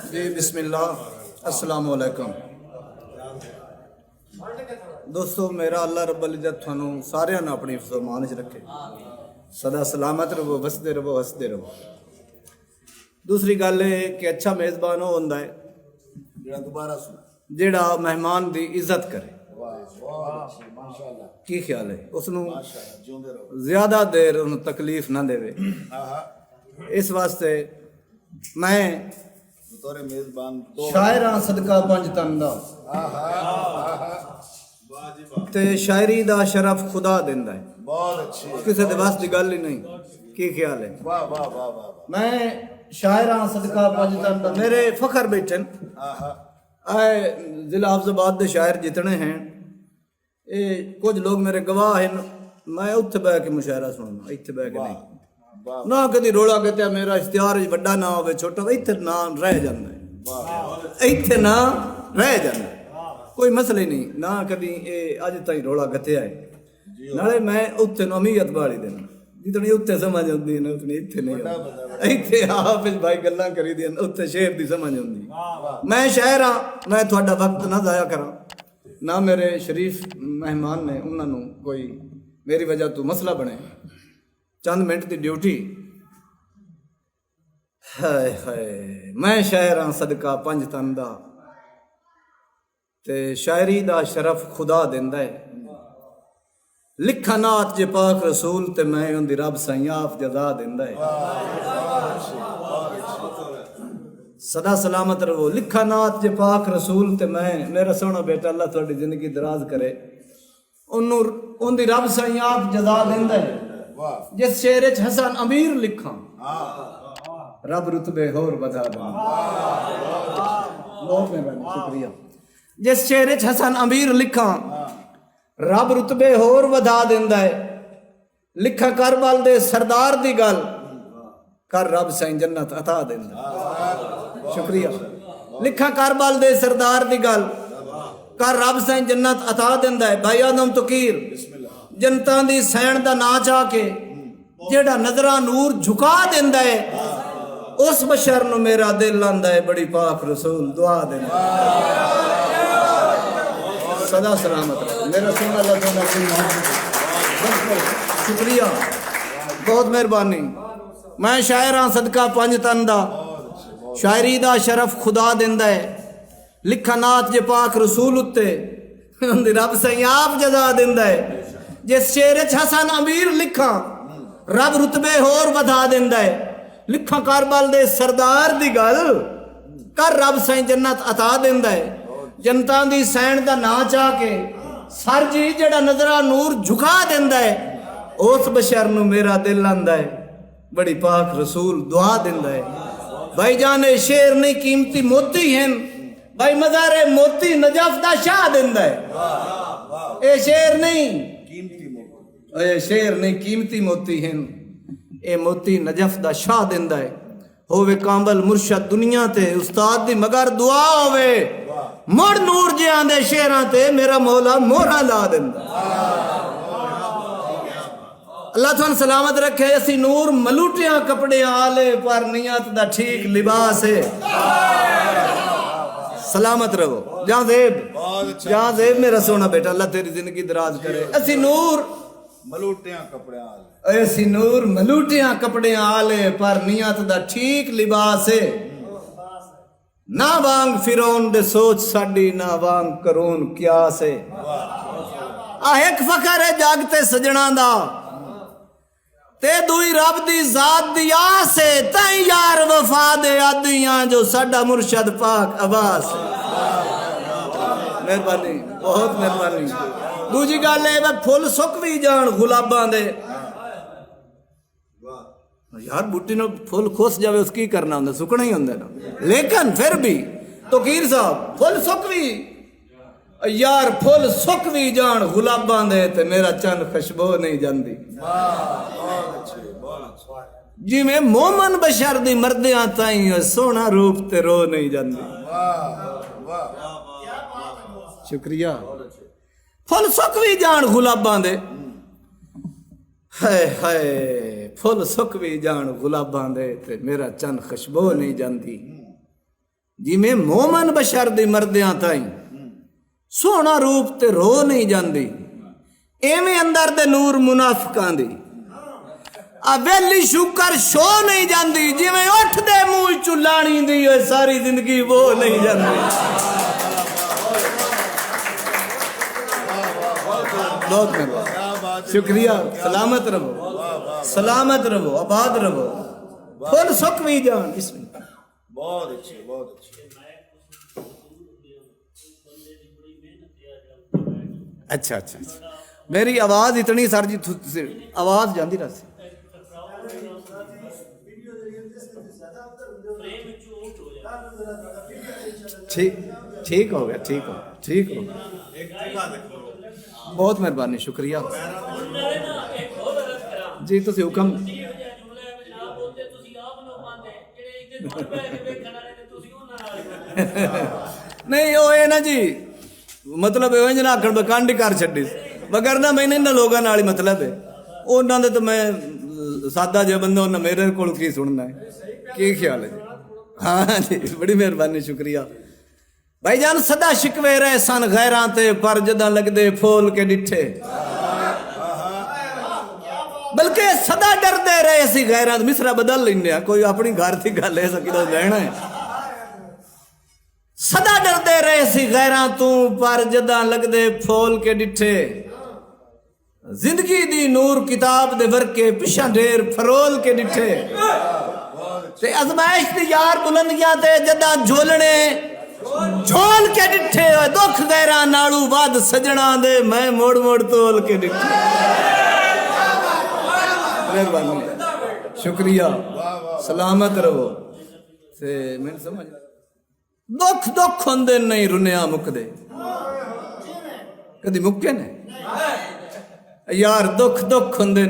जी बिस्मिल्लाह, अस्सलाम वालेकुम दोस्तों। मेरा अल्लाह रब्बुल इज्जत थानू सारिਆਂ ਨੂੰ अपनी फरमान च रखे, सदा सलामत रहो, वसदे रहो, हसदे रहो। दूसरी गल है कि अच्छा मेज़बान वो होंदा है जेड़ा मेहमान की इज्जत करे। की ख्याल है उसनू ज्यादा देर उन्हें तकलीफ ना देवे। इस वास्ते मैं शायर हाँ सदका पंज तन दा ते शायरी दा शरफ खुदा देंदा है, किसी दे बस दी गल ही नहीं। की ख्याल है? मैं शायर हाँ सदका पंज तन दा। मेरे फखर बैठन आए जिला हाफजाबाद दे शायर जितने हैं, ये कुछ लोग मेरे गवाह हैं। मैं उत्थे बह के मुशायरा सुनना, इत्थे बह के नहीं ना। कभी रोला कहते मेरा इश्तिहार वड्डा ना हो छोटा, इत्थे ना रह जाता है, इत्थे ना रह जाता है, कोई मसला ही नहीं ना। कभी ये अज ताई रोला गत्या है नाले मैं उत्थे अमीयत बाली देना, जितनी उत्थे समझ आती है ना उतनी इत्थे नहीं। इत्थे आप भाई गल्लां करी दी उत्थे शेर दी समझ आती। मैं शायर हाँ, मैं थोड़ा वक्त ना जाया करा ना। मेरे शरीफ मेहमान ने उन्होंने कोई मेरी वजह तो मसला बने, चंद मिनट की ड्यूटी। हाय हाय मैं शायर हाँ सदका पंज तन दा ते शायरी दा शरफ खुदा देंदा है। लिखा नात जे पाक रसूल ते मैं उनदी रब साईं आप जदा देंदा है। सदा सलामत रहो। लिखा नात जे पाक रसूल ते मैं, मेरा सोहना बेटा अल्लाह थोड़ी जिंदगी दराज करे, उनदी रब साईं आप जदा देंदा है। जिस शेर च हसन अमीर लिखा रब रुतबे होर बधा देंदा। बहुत मेहरबानी, शुक्रिया। जिस शेर च हसन अमीर लिखा रब रुतबे होर वधा देंदा है। लिखा करबल दे सरदार दी गल कर रब साईं जन्नत अता देंदा। शुक्रिया। लिखा करबल दे सरदार दी गल कर रब साईं जन्नत अता देंदा है। भाई आदम तकीर जनता दी सैन दा ना चाह के जेड़ा नजरा नूर झुका देंदा है, उस बशर नु मेरा दिल आंदा है बड़ी पाक रसूल दुआ देंदा। सदा सलामत मेरा सोना अल्लाह। शुक्रिया, बहुत मेहरबानी। मैं शायर हाँ सदका पंज तन दा, शायरी दा शरफ खुदा देंदा है। लिखा नात जे पाक रसूल उत्ते उनदी रब साईं आप जदा देंदा है। जिस शेर च हसन अमीर लिखा रब रुतबे होर वधा देंदा है। लिखा करबल दे सरदार दी गल कर रब साईं जन्नत अता देंदा है। जनता दी सैन दा ना चाह के सर जी जेड़ा नजरा नूर झुका देंदा है, उस बशर नु मेरा दिल आंदा है बड़ी पाक रसूल दुआ देंदा है। भाई जाने शेर नहीं कीमती मोती हैं, भाई मज़ारे मोती नजफ दा शाह देंदा है। ए शेर नहीं ए शेर नहीं कीमती मोती हैं, ए मोती नजफ दा शाह देंदा है। होवे कांबल मुर्शद दुनिया ते उस्ताद दी मगर दुआ होवे मुड़ नूर जे आंदे शेरां ते मेरा मौला मोहरा ला देंदा। अल्लाह तुहानू सलामत रखे। असी नूर मलूटियां कपड़े आले पर नियत दा ठीक लिबास है। सलामत रहो जहाँ जेब मेरा सोना बेटा, अल्लाह तेरी जिंदगी दराज करे। असी नूर मलूटियां कपड़े आले, असी नूर मलूटियां कपड़े आले पर नियत दा ठीक लिबास है। ना वांग फिरौन दे सोच साडी, ना वांग करून क्यास है। आ एक फकर है जागते सजना दा ते दुई रब दी जात दी आस है। तई यार वफा दे आदियां जो साडा मुर्शद पाक अब्बास। मेहरबानी, बहुत मेहरबानी। दूजी गल है फुल सुक भी जान गुलाबां दे। यार बूटी ने फुल खुस जावे उसकी करना होंगे, सुकना ही होंगे ना। लेकिन फिर भी तो कीर साहब फुल सुक भी यार फुल सुक भी जान गुलाबां दे ते मेरा चंद खुशबू नहीं जाती। जिमें मोमन बशर दी मर्दियां ताई सोना रूप ते रो नहीं जाती। शुक्रिया। फुल सुक भी जान गुलाबां दे, हाय हाय फुल सुक भी जान गुलाबां दे ते मेरा चंद खुशबू नहीं जाती। जिमें मोमन बशर दी मरदियां ताई सोहना रूप ते रो नहीं जाती, एवें अंदर दे नूर मुनाफिकां दी आ वेली शुकर शो नहीं जाती, जिमें उठ दे मुंह चू लाणी दी सारी जिंदगी वो नहीं जाती। बहुत मेहरबान, शुक्रिया। सलामत रहो, सलामत रहो, आबाद रहो, फुल सुख भी जान। इसमें बहुत अच्छे, बहुत अच्छे। अच्छा अच्छा अच्छा, मेरी आवाज इतनी सर जी आवाज जाती रहा। ठीक ठीक हो गया, ठीक हो, ठीक हो गया। बहुत मेहरबानी, शुक्रिया जी। तुम हुक्म नहीं वो है ना जी, मतलब इंज ना आखण कंड कर छड्डी बगैर ना मैंने इन्होंने लोगों नाल ही मतलब है। उन्होंने तो मैं सादा जो बंदा उन्हें मेरे को की सुनना है, की ख्याल है जी? हाँ जी, बड़ी मेहरबानी, शुक्रिया भाईजान। सदा शिकवे रहे सन गैरां ते, पर जदा लगदे फोल के डिठे, बल्कि सदा डरदे रहे सी गैरां। मिसरा बदल लेने, कोई अपनी घर की गल है सकी लेना है। सदा डरदे रहे सी गैरां तू, पर जदा लगदे फोल के डिठे, जिंदगी दी नूर किताब दे वर्के पिछा ढेर फरोल के डिठे, ते अजमाइश दी यार बुलंदियां ते जदा झोलने झोल के डिठे, दुख गैरां नालू वध सजना दे मैं मोड़ मोड़ तोल के डिठे। मेहरबानी, शुक्रिया, सलामत रहो। ते मैंने समझ दुख दुख होंदे नहीं रुनिया मुकदे, कदी मुक्के ने यार। दुख दुख होंदे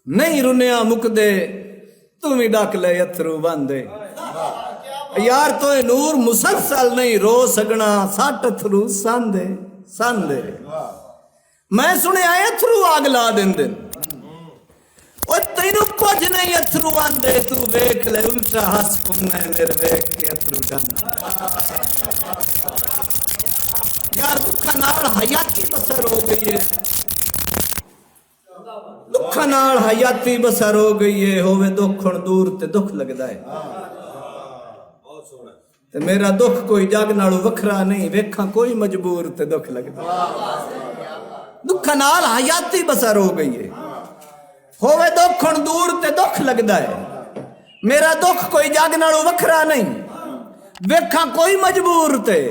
नहीं रुनिया मुकदे, तू भी डक ले अथरू बंदे यार। तो नूर मुसलसल नहीं रो सकना, सट अथरू सांदे सांदे। मैं सुने अथरू आग ला देंदे, तेनू कुछ नहीं अथरू आंदे, तू वेख ले उल्टा हस पुन्ने मेरे वेख के अथरू जाना यार। दुखा नाल हयाती बसर हो गई है, दुखा नाल हयाती बसर हो गई है। होवे दुख हुण दूर ते दुख लगदा है, ते मेरा दुख कोई जग नालों वखरा नहीं, वेखा कोई मजबूर ते दुख लगदा। दुखा नाल हयाती बसर हो गई है, होवे दुख हुण दूर ते दुख लगदा है। मेरा दुख कोई जग नालों वखरा नहीं, वेखा कोई मजबूर ते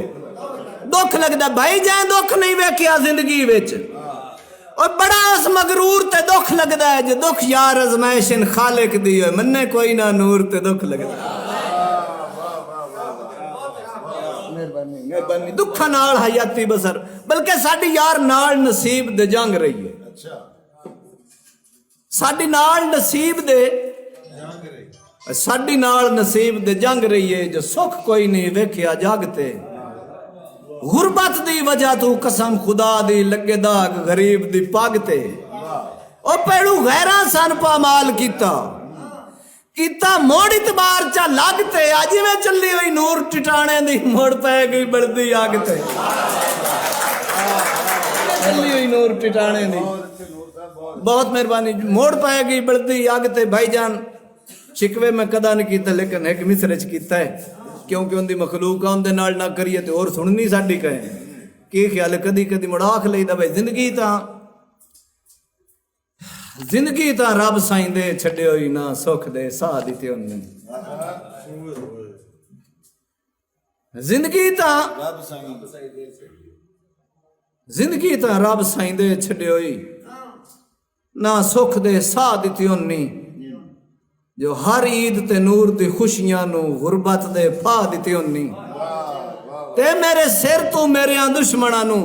दुख लगदा। भाई जाए दुख नहीं वेखिया जिंदगी विच, और बड़ा उस मगरूर ते दुख लगदा है। जो दुख यार अजमाइशन खालिक दी है, मन्ने कोई ना नूर ते दुख लगदा। मेहरबानी मेहरबानी। दुखा नाल हयाती बसर, बल्कि साडी यार नाल नसीब दे जंग रही है। साडी नाल नसीब दे जंग रही, साडी नाल नसीब दे जंग रही है। जो सुख कोई नहीं वेखिया जागते, गुरबत दी वजह तू कसम खुदा दी लगे दाग गरीब दी पागते। ओ पेड़ू गैरां सन पामाल कीता मोड़ इतबार चा लागते, आज में चली हुई नूर टिटाने दी मोड़ पै गई बड़दी आगते। चली हुई नूर टिटाने दी, बहुत मेहरबानी, मोड़ पै गई बड़दी आगते। भाईजान शिकवे में कदा नहीं कीता, लेकिन एक मिसरे च कीता है, क्योंकि उनकी मखलूक उनके नाल ना करिए तो और सुननी साडी कहे। की ख्याल है? कदी कदी मुड़ाख लईदा भाई, जिंदगी तां रब साईं दे छड्डे होई ना, सुख दे साह दिते उन्हें। जिंदगी तां रब साईं दे छड्डे होई ना, सुख दे साह दिते उन्हें। जो हर ईद ते नूर दी खुशियां नू गुरबत दे फा दिते उन्हें। ते मेरे सिर तू मेरे दुश्मनां नू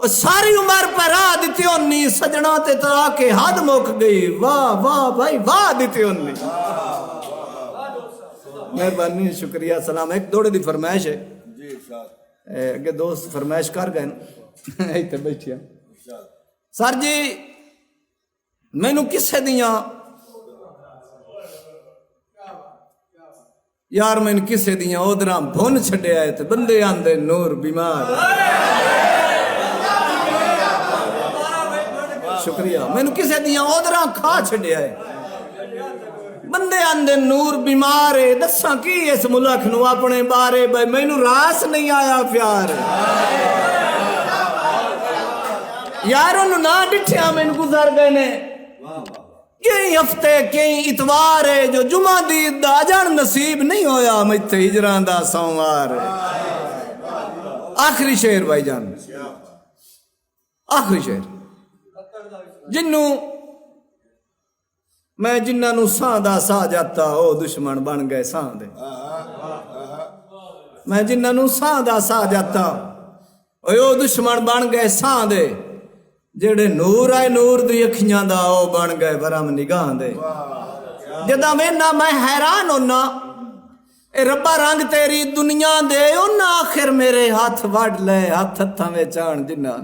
और सारी उम्र पर राह दिते उन्नी। सजना ते तरा के हद मुक गई, वाह वाह भाई वाह दिते उन्नी। मेहरबानी, शुक्रिया, सलाम। एक दौड़े दी फरमाइश है अगे, दोस्त फरमाइश कर गए इतने बैठिया। सर जी मैनू किसे दियां यार मैंने किसे दियां ओदरां भुन छड्या है ते बंदे आंदे नूर बीमार। शुक्रिया। मैंने किसे दियां ओदरां खा छड्या है बंदे आंदे नूर बीमार है। दसा की इस मुल्क नूं अपने बारे भाई मैनू रास नहीं आया प्यार यार उन्होंने ना डिठिया मैनू गुजर गए ने कई हफ्ते कई इतवार है जो जुमा दी अजन नसीब नहीं होया मैथे हिजरां दा सोमवार। आखिरी शेर भाईजान आखिरी शेर जिन्नू मैं जिन्हों साह दा साह जाता ओ दुश्मन बन गए साह दे। मैं जिन्हों साह दा साह जाता ओ दुश्मन बन गए साह दे। जेड़े नूर आए नूर दी अखियां दा ओ बन गए भरम निगाह दे। जदा वेना मैं हैरान होना ए रब्बा रंग तेरी दुनिया दे उन्ना आखिर मेरे हाथ वड ले हाथ हत्थां विच आण जिन्ना